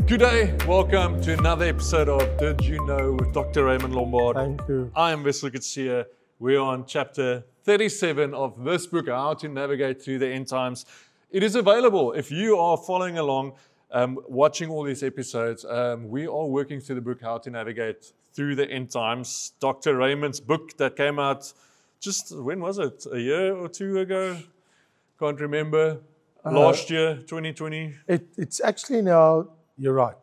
Good day, welcome to another episode of Did You Know with Dr. Raymond Lombard. Thank you. I am Wessel Kutsia. We're on chapter 37 of this book, How to Navigate Through the End Times. It is available if you are following along, watching all these episodes. We are working through the book, How to Navigate Through the End Times. Dr. Raymond's book that came out just, when was it? A year or two ago? Can't remember. Last year, 2020. It's actually now, you're right.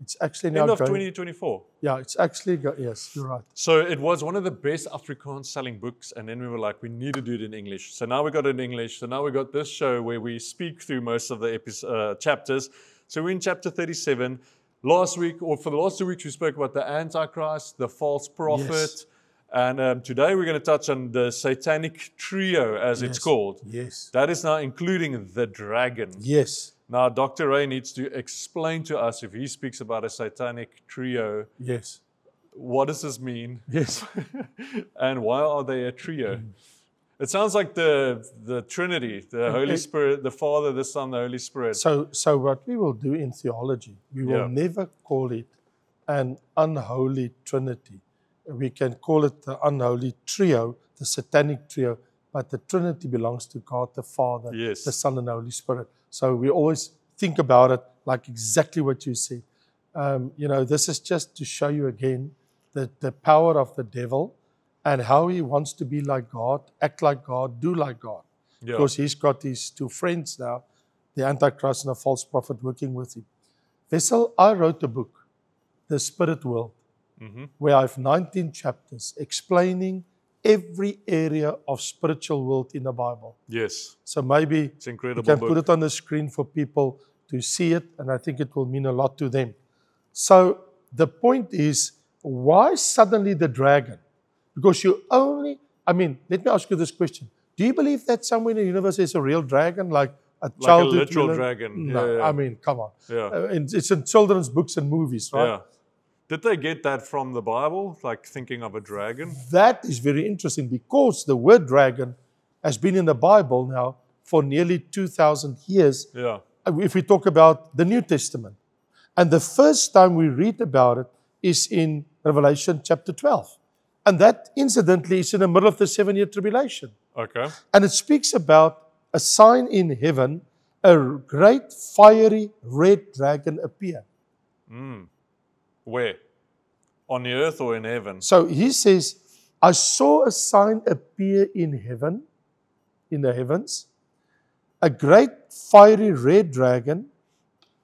It's actually now End of going, 2024. Yeah, it's actually, yes, you're right. So it was one of the best Afrikaans selling books, and then we were like, we need to do it in English. So now we got it in English. So now we got this show where we speak through most of the chapters. So we're in chapter 37. Last week, or for the last 2 weeks, we spoke about the Antichrist, the false prophet. Yes. And today we're going to touch on the satanic trio, as it's called. Yes. That is now including the dragon. Yes. Now, Dr. Ray needs to explain to us, if he speaks about a satanic trio, Yes. what does this mean? Yes. And why are they a trio? It sounds like the Trinity, the Holy Spirit, the Father, the Son, the Holy Spirit. So what we will do in theology, we will never call it an unholy Trinity. We can call it the unholy trio, the satanic trio, but the Trinity belongs to God the Father, the Son, and the Holy Spirit. So we always think about it like exactly what you said. This is just to show you again the power of the devil and how he wants to be like God, act like God, do like God. Yeah. Because he's got these two friends now, the Antichrist and the false prophet, working with him. Wessel, I wrote a book, The Spirit World, where I have 19 chapters explaining every area of spiritual world in the Bible. Yes. So maybe it's incredible. You can put it on the screen for people to see it, and I think it will mean a lot to them. So the point is, why suddenly the dragon? Because let me ask you this question. Do you believe that somewhere in the universe there's a real dragon, like a childhood literal dragon? No, yeah. I mean, come on. Yeah. It's in children's books and movies, right? Yeah. Did they get that from the Bible, like thinking of a dragon? That is very interesting because the word dragon has been in the Bible now for nearly 2,000 years. Yeah. If we talk about the New Testament. And the first time we read about it is in Revelation chapter 12. And that, incidentally, is in the middle of the 7-year tribulation. Okay. And it speaks about a sign in heaven, a great fiery red dragon appear. Where? On the earth or in heaven? So he says, I saw a sign appear in heaven, in the heavens, a great fiery red dragon,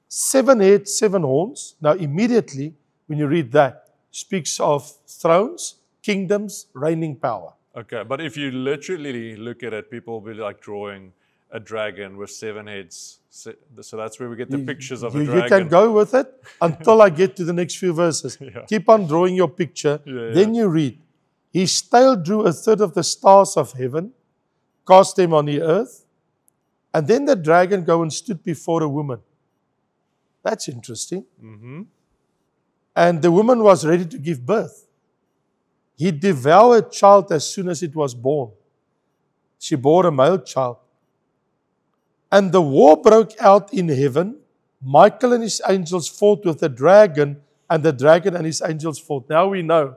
7 heads, 7 horns. Now immediately, when you read that, speaks of thrones, kingdoms, reigning power. Okay, but if you literally look at it, people will be like drawing a dragon with 7 heads. So that's where we get the pictures of a dragon. You can go with it until I get to the next few verses. Keep on drawing your picture. Then you read, his tail drew a third of the stars of heaven, cast them on the earth, and then the dragon go and stood before a woman. That's interesting. And the woman was ready to give birth. He devoured child as soon as it was born. She bore a male child. And the war broke out in heaven. Michael and his angels fought with the dragon, and the dragon and his angels fought. Now we know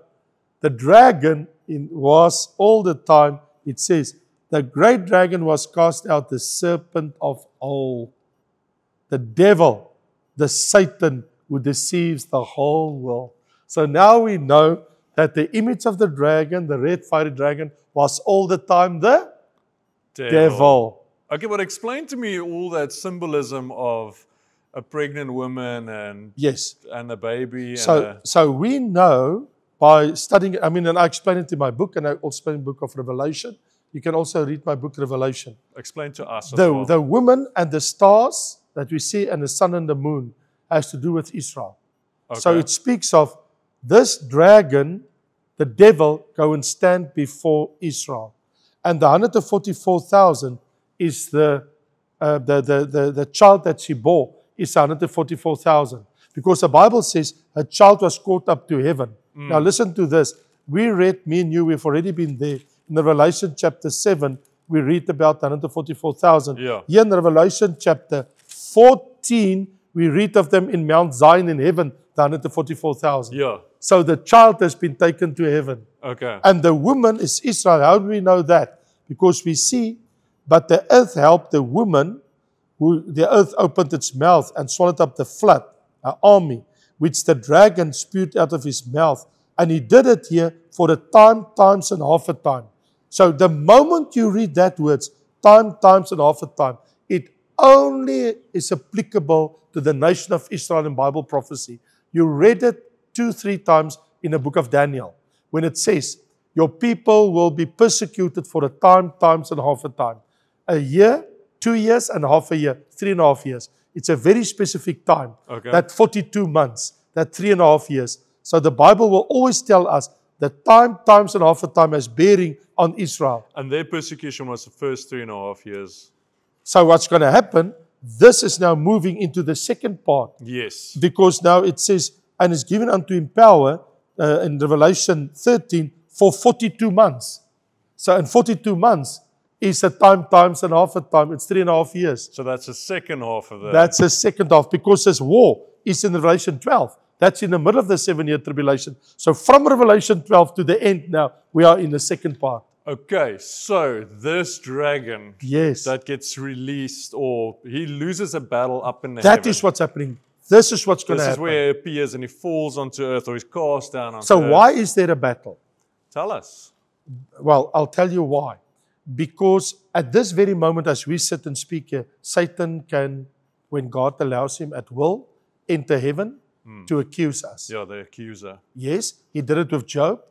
the dragon was all the time, it says, the great dragon was cast out, the serpent of old. The devil, the Satan who deceives the whole world. So now we know that the image of the dragon, the red fiery dragon, was all the time the devil. Okay, but explain to me all that symbolism of a pregnant woman and a baby. So we know by studying, and I explain it in my book, and I also explain the book of Revelation. You can also read my book, Revelation. Explain to us the woman and the stars that we see and the sun and the moon has to do with Israel. Okay. So it speaks of this dragon, the devil, go and stand before Israel. And the 144,000 is the child that she bore is 144,000. Because the Bible says her child was caught up to heaven. Now listen to this. We read, me and you, we've already been there. In the Revelation chapter 7, we read about 144,000. Yeah. Here in Revelation chapter 14, we read of them in Mount Zion in heaven, the 144,000. Yeah. So the child has been taken to heaven. Okay. And the woman is Israel. How do we know that? Because we see, but the earth helped the woman, the earth opened its mouth and swallowed up the flood, an army, which the dragon spewed out of his mouth. And he did it here for the time, times, and half a time. So the moment you read that words, time, times, and half a time, it only is applicable to the nation of Israel in Bible prophecy. You read it 2-3 times in the book of Daniel, when it says, your people will be persecuted for a time, times, and half a time. A year, 2 years, and half a year, 3.5 years. It's a very specific time. Okay. That 42 months, that 3.5 years. So the Bible will always tell us that time, times, and half a time has bearing on Israel. And their persecution was the first 3.5 years. So what's going to happen? This is now moving into the second part. Yes. Because now it says, and is given unto him power in Revelation 13 for 42 months. So in 42 months is a time, times, and half a time. It's 3.5 years. So that's the second half of that. That's the second half, because this war is in Revelation 12. That's in the middle of the 7-year tribulation. So from Revelation 12 to the end now, we are in the second part. Okay, so this dragon Yes. that gets released, or he loses a battle up in the That heaven. is what's happening. This is what's going to This is happen. where he appears and he falls onto earth, or he's cast down onto So earth. why is there a battle? Tell us. Well, I'll tell you why. Because at this very moment, as we sit and speak here, Satan can, when God allows him at will, enter heaven to accuse us. Yeah, the accuser. Yes, he did it with Job.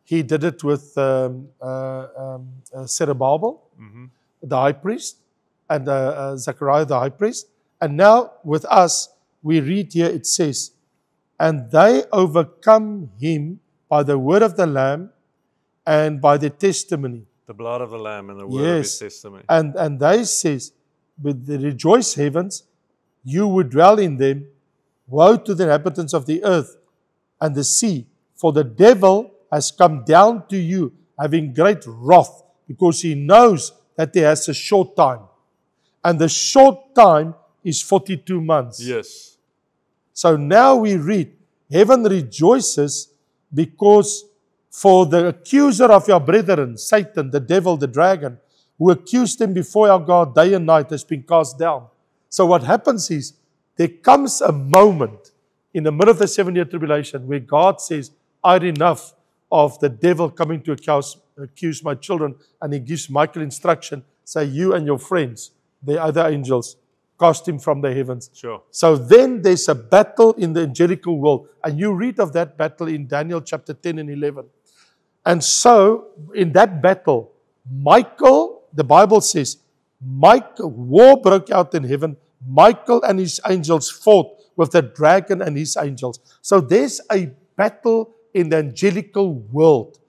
He did it with Zerubbabel, the high priest, and Zechariah, the high priest. And now with us, we read here, it says, and they overcome him by the word of the Lamb and by the testimony. The blood of the Lamb and the word of his testimony. And they says, with the rejoice heavens, you would dwell in them. Woe to the inhabitants of the earth and the sea, for the devil has come down to you, having great wrath, because he knows that he has a short time. And the short time is 42 months. Yes. So now we read, heaven rejoices because for the accuser of your brethren, Satan, the devil, the dragon, who accused them before our God day and night, has been cast down. So what happens is, there comes a moment in the middle of the 7-year tribulation where God says, I had enough of the devil coming to accuse my children. And he gives Michael instruction, say, you and your friends, the other angels, cast him from the heavens. Sure. So then there's a battle in the angelical world. And you read of that battle in Daniel chapter 10 and 11. And so in that battle, Michael, the Bible says, war broke out in heaven. Michael and his angels fought with the dragon and his angels. So there's a battle in the angelical world.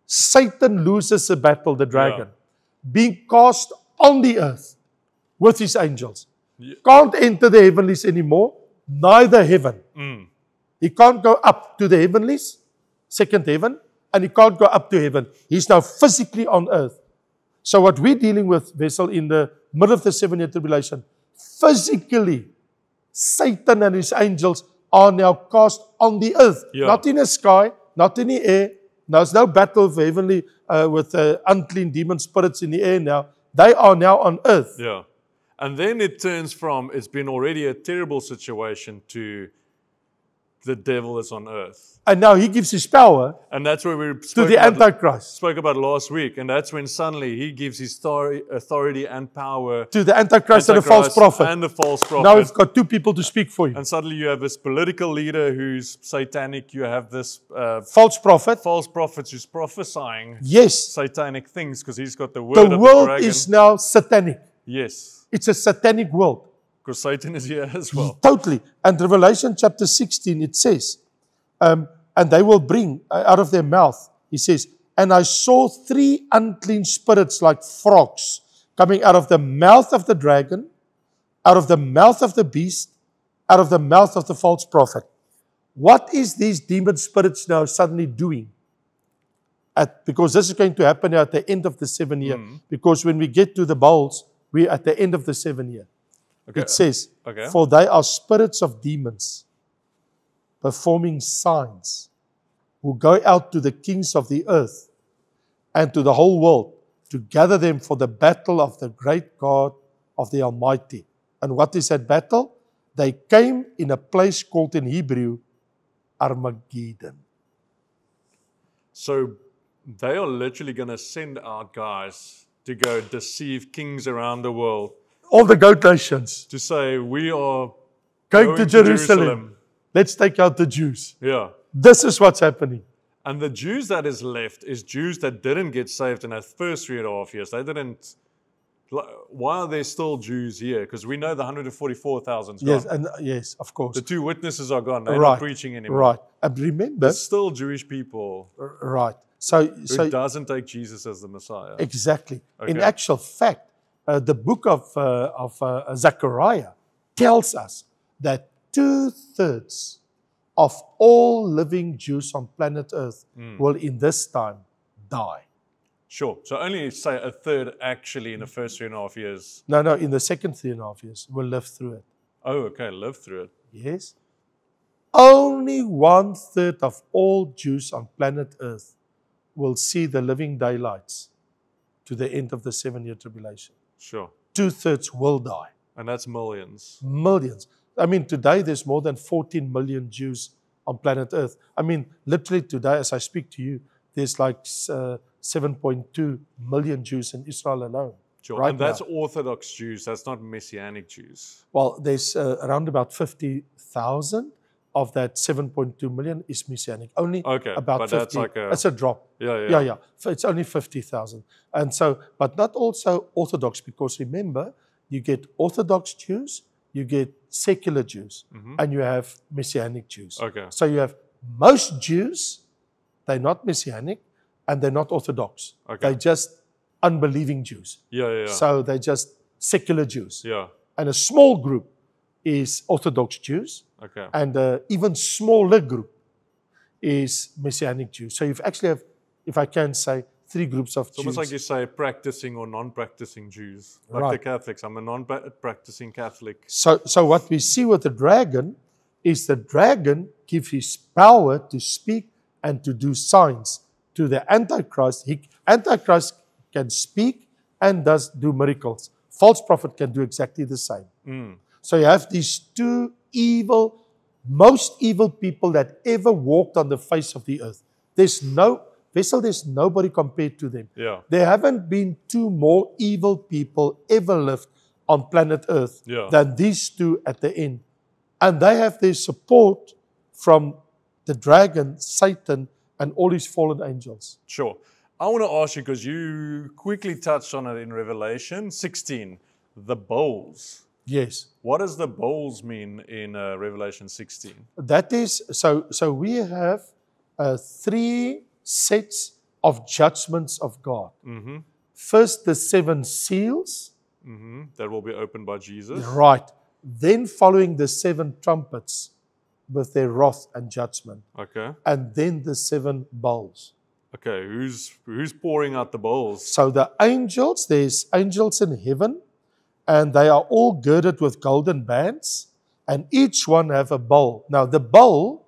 Satan loses a battle, the dragon, being cast on the earth with his angels. Can't enter the heavenlies anymore, neither heaven. He can't go up to the heavenlies, second heaven, and he can't go up to heaven. He's now physically on earth. So what we're dealing with, Vessel, in the middle of the 7-year tribulation, physically, Satan and his angels are now cast on the earth. Not in the sky, not in the air. There's no battle of heavenly with unclean demon spirits in the air now. They are now on earth. Yeah. And then it turns from, it's been already a terrible situation, to the devil is on earth. And now he gives his power And that's where we to the Antichrist. spoke about last week. And that's when suddenly he gives his authority and power To the Antichrist and the false prophet. And the false prophet. Now we've got two people to speak for you. And suddenly you have this political leader who's satanic. You have this False prophet. false prophet who's prophesying Yes. satanic things because he's got the word The of the world dragon. is now satanic. Yes, It's a satanic world. because Satan is here as well. Totally. And Revelation chapter 16, it says, and they will bring out of their mouth, he says, and I saw 3 unclean spirits like frogs coming out of the mouth of the dragon, out of the mouth of the beast, out of the mouth of the false prophet. What is these demon spirits now suddenly doing? Because this is going to happen at the end of the 7 year. Because when we get to the bowls, we're at the end of the 7 year. Okay. It says, Okay. for they are spirits of demons, performing signs, who go out to the kings of the earth and to the whole world to gather them for the battle of the great God of the Almighty. And what is that battle? They came in a place called in Hebrew, Armageddon. So they are literally going to send out guys to go deceive kings around the world All the goat nations to say, we are going to Jerusalem. Let's take out the Jews. Yeah. This is what's happening. And the Jews that is left is Jews that didn't get saved in that first 3.5 years. They didn't. Why are there still Jews here? Because we know the 144,000 is gone. Yes, and yes, of course. The 2 witnesses are gone. They're Right. not preaching anymore. Right. And remember, There's still Jewish people right. So who doesn't take Jesus as the Messiah. exactly. In Okay. actual fact, the book of Zechariah tells us that 2/3 of all living Jews on planet Earth will in this time die. Sure. So only say a third actually in the first 3.5 years. No, in the second 3.5 years will live through it. Oh, okay. Live through it. Yes. Only 1/3 of all Jews on planet Earth will see the living daylights to the end of the 7-year tribulation. Sure. 2/3 will die. And that's millions. Millions. I mean, today there's more than 14 million Jews on planet Earth. I mean, literally today, as I speak to you, there's like 7.2 million Jews in Israel alone. Sure. Right And that's now. Orthodox Jews. That's not Messianic Jews. Well, there's around about 50,000 of that 7.2 million is Messianic. Only Okay, about but 50. that's like a- It's a drop. Yeah. Yeah. It's only 50,000. And so, but not also Orthodox, because remember, you get Orthodox Jews, you get secular Jews, and you have Messianic Jews. Okay. So you have most Jews, they're not Messianic, and they're not Orthodox. Okay. They're just unbelieving Jews. Yeah. So they're just secular Jews. Yeah. And a small group is Orthodox Jews, Okay. and an even smaller group is Messianic Jews. So you've actually have, if I can say, 3 groups of It's almost Jews. like you say practicing or non-practicing Jews. Like Right. the Catholics. I'm a non-practicing Catholic. So what we see with the dragon is the dragon gives his power to speak and to do signs to the Antichrist. Antichrist can speak and does do miracles. False prophet can do exactly the same. So you have these 2 most evil people that ever walked on the face of the earth. There's nobody compared to them. Yeah. There haven't been 2 more evil people ever lived on planet Earth Yeah. than these 2 at the end. And they have their support from the dragon, Satan, and all his fallen angels. Sure. I want to ask you, because you quickly touched on it in Revelation 16, the bowls. Yes. What does the bowls mean in Revelation 16? That is, so we have 3 sets of judgments of God. First, the 7 seals. That will be opened by Jesus. Right. Then following the 7 trumpets with their wrath and judgment. Okay. And then the 7 bowls. Okay. Who's pouring out the bowls? So the angels, there's angels in heaven, and they are all girded with golden bands, and each one have a bowl. Now the bowl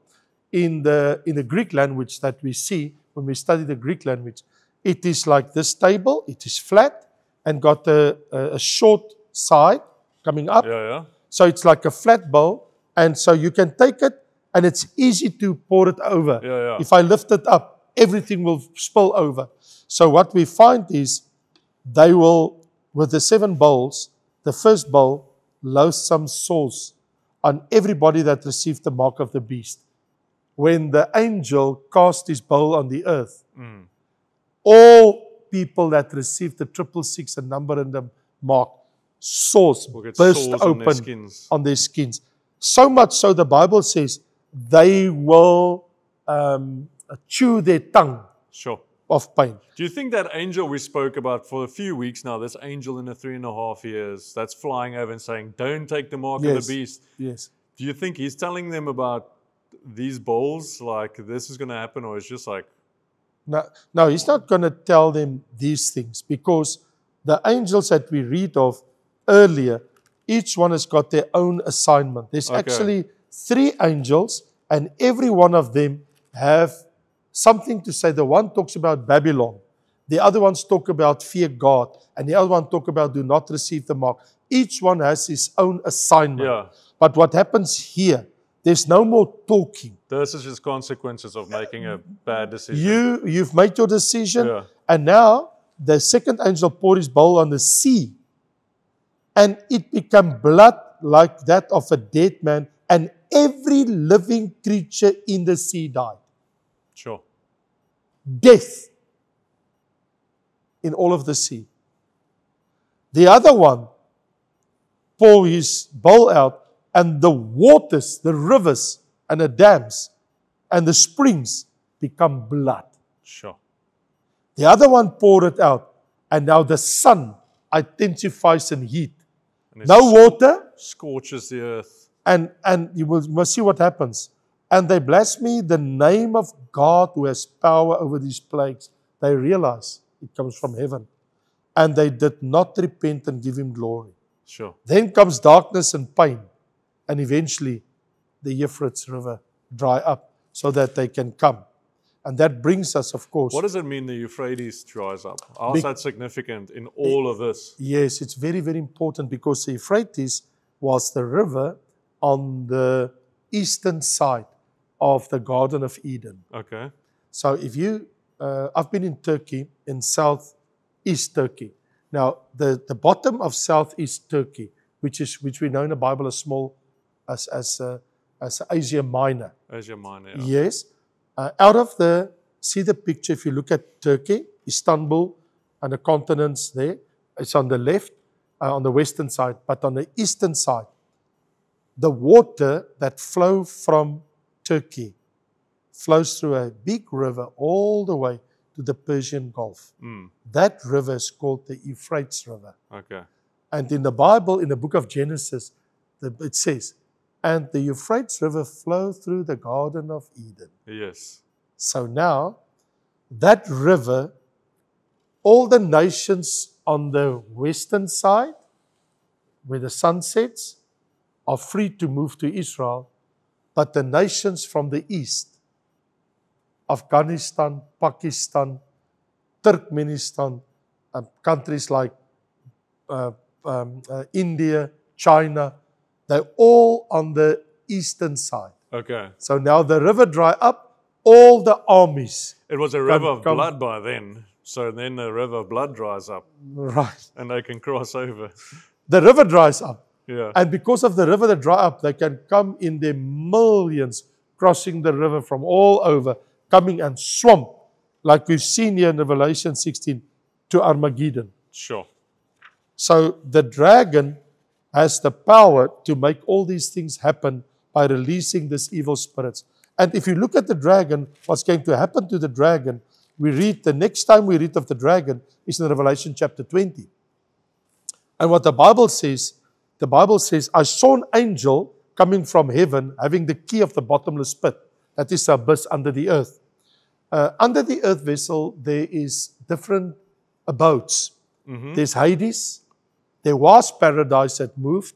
in the Greek language that we see when we study the Greek language, it is like this table. It is flat and got a short side coming up. Yeah. So it's like a flat bowl, and so you can take it, and it's easy to pour it over. Yeah. If I lift it up, everything will spill over. So what we find is they will, with the 7 bowls, the first bowl loads some sauce on everybody that received the mark of the beast. When the angel cast his bowl on the earth, all people that received the 666 and number in the mark, sauce Will get burst sores on their open skins. on their skins. So much so the Bible says they will chew their tongue Sure. of pain. Do you think that angel we spoke about for a few weeks now, this angel in the 3.5 years that's flying over and saying, don't take the mark of Yes. the beast. Yes. Do you think he's telling them about these bowls, like this is going to happen, or it's just like, No, he's not going to tell them these things, because the angels that we read of earlier, Each one has got their own assignment. There's Okay. actually 3 angels, and every one of them have something to say. The one talks about Babylon. The other ones talk about fear God. And the other one talk about do not receive the mark. Each one has his own assignment. Yeah. But what happens here, there's no more talking. This is just consequences of making a bad decision. You've made your decision. Yeah. And now the second angel poured his bowl on the sea. And it became blood like that of a dead man. And every living creature in the sea died. Sure. Death in all of the sea. The other one poured his bowl out, and the waters, the rivers, and the dams, and the springs become blood. Sure. The other one poured it out, and now the sun intensifies in heat. And it No water, scorches the earth. and you must see what happens. And they blaspheme the name of God who has power over these plagues. They realize it comes from heaven. And they did not repent and give him glory. Sure. Then comes darkness and pain. And eventually the Euphrates River dry up so that they can come. And that brings us, of course. What does it mean the Euphrates dries up? How is that significant in all of this? Yes, it's very, very important because the Euphrates was the river on the eastern side of the Garden of Eden. Okay. So if you, I've been in Turkey, in southeast Turkey. Now, the bottom of southeast Turkey, which we know in the Bible as small, as Asia Minor. Asia Minor. Yeah. Yes. See the picture, if you look at Turkey, Istanbul, and the continents there, it's on the left, on the western side, but on the eastern side, the water that flows from Turkey flows through a big river all the way to the Persian Gulf. That river is called the Euphrates River. Okay. And in the Bible, in the book of Genesis, it says, and the Euphrates River flowed through the Garden of Eden. Yes. So now, that river, all the nations on the western side, where the sun sets, are free to move to Israel, but the nations from the east, Afghanistan, Pakistan, Turkmenistan, countries like India, China, they're all on the eastern side. Okay. So now the river dry up, all the armies. It was a river of blood by then. So then the river of blood dries up Right. and they can cross over. The river dries up. Yeah. And because of the river that dry up, they can come in their millions crossing the river from all over, coming and swamp, like we've seen here in Revelation 16, to Armageddon. Sure. So the dragon has the power to make all these things happen by releasing these evil spirits. And if you look at the dragon, what's going to happen to the dragon, we read, the next time we read of the dragon is in Revelation chapter 20. And what the Bible says, I saw an angel coming from heaven having the key of the bottomless pit. That is the abyss under the earth. Under the earth vessel, there is different abodes. There's Hades. There was paradise that moved.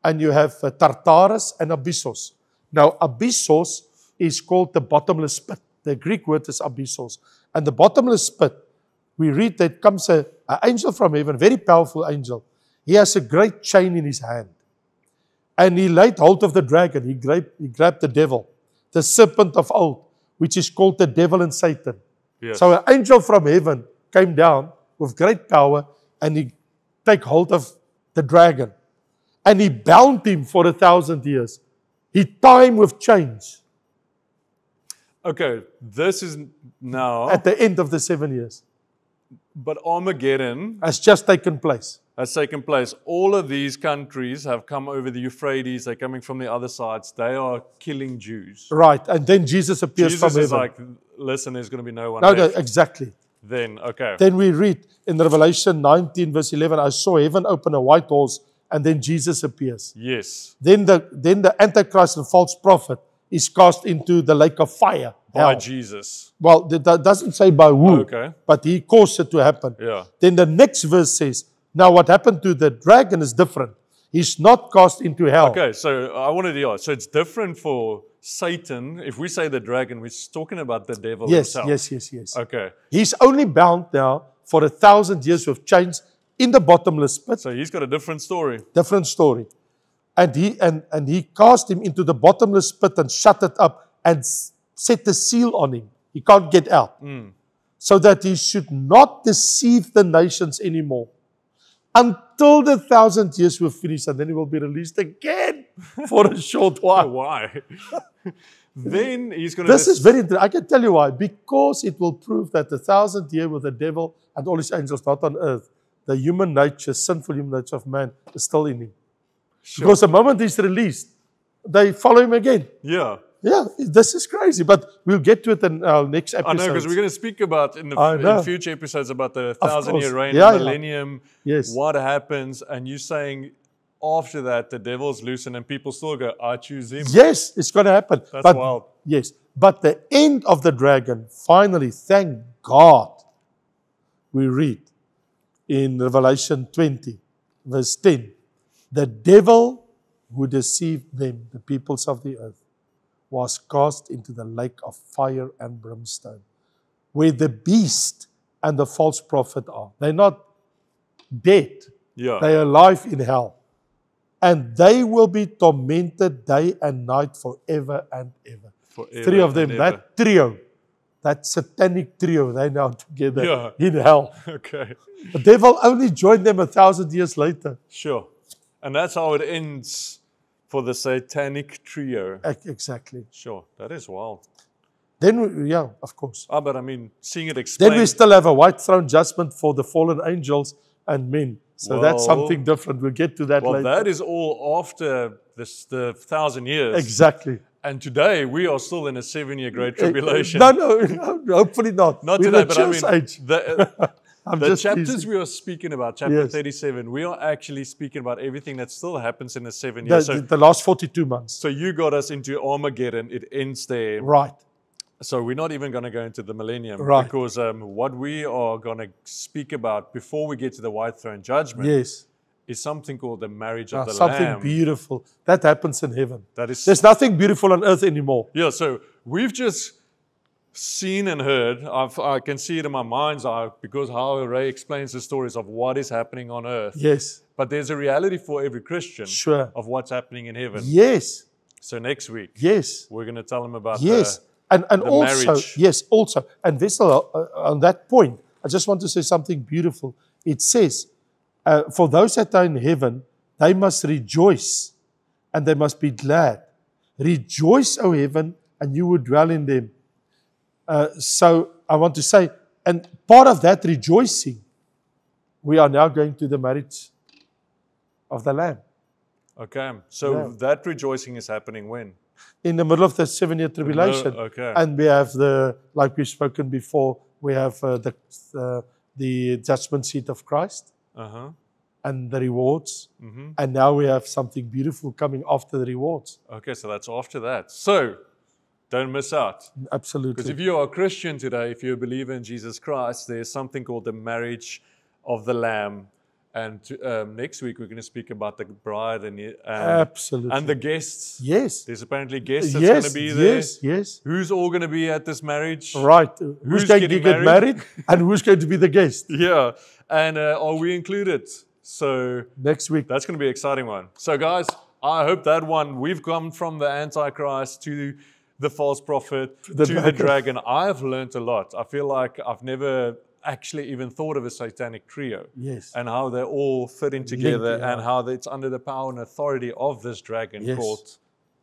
And you have Tartarus and Abyssos. Now, Abyssos is called the bottomless pit. The Greek word is Abyssos. And the bottomless pit, we read that comes an angel from heaven, a very powerful angel. He has a great chain in his hand. And he laid hold of the dragon. He grabbed the devil, the serpent of old, which is called the devil and Satan. Yes. So an angel from heaven came down with great power and he took hold of the dragon. And he bound him for 1,000 years. He tied him with chains. Okay, this is now, At the end of the 7 years. but Armageddon Has just taken place. has taken place. All of these countries have come over the Euphrates. They're coming from the other sides. They are killing Jews. Right. And then Jesus appears Jesus from is heaven. like, listen, there's going to be no one No, left. exactly. Then, okay. Then we read in Revelation 19 verse 11, I saw heaven open a white horse and then Jesus appears. Yes. Then the Antichrist and false prophet is cast into the lake of fire. By hell. Jesus. Well, that doesn't say by who, Okay. but he caused it to happen. Yeah. Then the next verse says, now what happened to the dragon is different. He's not cast into hell. Okay, so I wanted to ask. So it's different for Satan. If we say the dragon, we're talking about the devil Yes, himself. yes. Okay, He's only bound now for 1,000 years with chains in the bottomless pit. so he's got a different story. Different story. And he cast him into the bottomless pit and shut it up and set the seal on him. He can't get out. So that he should not deceive the nations anymore until the 1,000 years were finished, and then he will be released again for a short while. Why? Then he's going to... This is very interesting. I can tell you why. Because it will prove that the 1,000 year with the devil and all his angels not on earth, the human nature, sinful human nature of man is still in him. Sure. Because the moment he's released, they follow him again. Yeah. Yeah, this is crazy, but we'll get to it in our next episode. I know, because we're going to speak about in future episodes about the 1,000-year reign, Yeah, the millennium, Yes. what happens, and you saying after that the devil's loosened and people still go, I choose him. Yes, it's going to happen. That's wild. Yes, but the end of the dragon, finally, thank God, we read in Revelation 20, verse 10, the devil who deceived them, the peoples of the earth, was cast into the lake of fire and brimstone, where the beast and the false prophet are. They're not dead. Yeah. They are alive in hell. And they will be tormented day and night forever and ever. Forever 3 of them, and ever. that trio, that satanic trio, they're now together Yeah. in hell. Okay. The devil only joined them 1,000 years later. Sure. And that's how it ends for the satanic trio. Exactly. Sure. That is wild. Then, yeah, of course. But I mean, seeing it explained. Then we still have a white throne judgment for the fallen angels and men. So that's Well, something different. We'll get to that well, later. that is all after the 1,000 years. Exactly. And today we are still in a 7-year great tribulation. No, hopefully not. Not We're today, in the but I church mean, age. the just chapters teasing. we are speaking about, chapter Yes. 37, we are actually speaking about everything that still happens in the 7 years. The last 42 months. So you got us into Armageddon. It ends there. Right. So we're not even going to go into the millennium. Right. Because what we are going to speak about before we get to the white throne judgment Yes. is something called the marriage of the Something Lamb. beautiful. That happens in heaven. That is... There's nothing beautiful on earth anymore. Yeah, so we've just seen and heard, I can see it in my mind's eye because how Ray explains the stories of what is happening on earth. Yes. But there's a reality for every Christian Sure. of what's happening in heaven. Yes. So next week, Yes. we're going to tell them about Yes. And the also, marriage. yes, also. And Wessel, on that point, I just want to say something beautiful. It says, for those that are in heaven, they must rejoice and they must be glad. Rejoice, O heaven, and you will dwell in them. So I want to say, and part of that rejoicing, we are now going to the marriage of the Lamb. Okay, so that rejoicing is happening when? In the middle of the 7-year tribulation. Okay. And we have like we've spoken before, we have the judgment seat of Christ Uh-huh. and the rewards. Mm-hmm. And now we have something beautiful coming after the rewards. Okay, so that's after that. So, don't miss out. Absolutely. Because if you are a Christian today, if you're a believer in Jesus Christ, there's something called the marriage of the Lamb. And next week, we're going to speak about the bride Absolutely. and the guests. Yes. There's apparently guests that's going to be there. Yes. Who's all going to be at this marriage? Right. Who's going to getting get married and who's going to be the guest? Yeah. And are we included? So Next week. that's going to be an exciting one. So guys, I hope that one, we've come from the Antichrist to the false prophet, to the dragon. I have learned a lot. I feel like I've never actually even thought of a satanic trio. Yes. And how they're all fitting together yeah. and how it's under the power and authority of this dragon Yes. called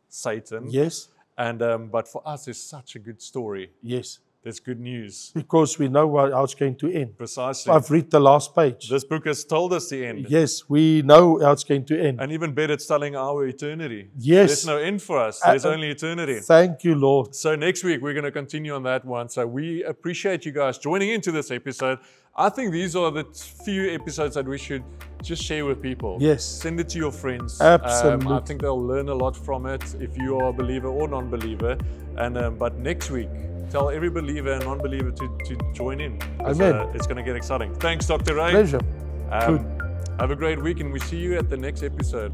Satan. Yes. And but for us, it's such a good story. Yes. There's good news. Because we know how it's going to end. Precisely. I've read the last page. This book has told us the end. Yes, we know how it's going to end. And even better, it's telling our eternity. Yes. There's no end for us. There's only eternity. Thank you, Lord. So next week, we're going to continue on that one. So we appreciate you guys joining into this episode. I think these are the few episodes that we should just share with people. Yes. Send it to your friends. Absolutely. I think they'll learn a lot from it if you are a believer or non-believer. And but next week, tell every believer and non-believer to join in. Amen. It's going to get exciting. Thanks, Dr. Ray. Pleasure. Um, Have a great week, and we see you at the next episode.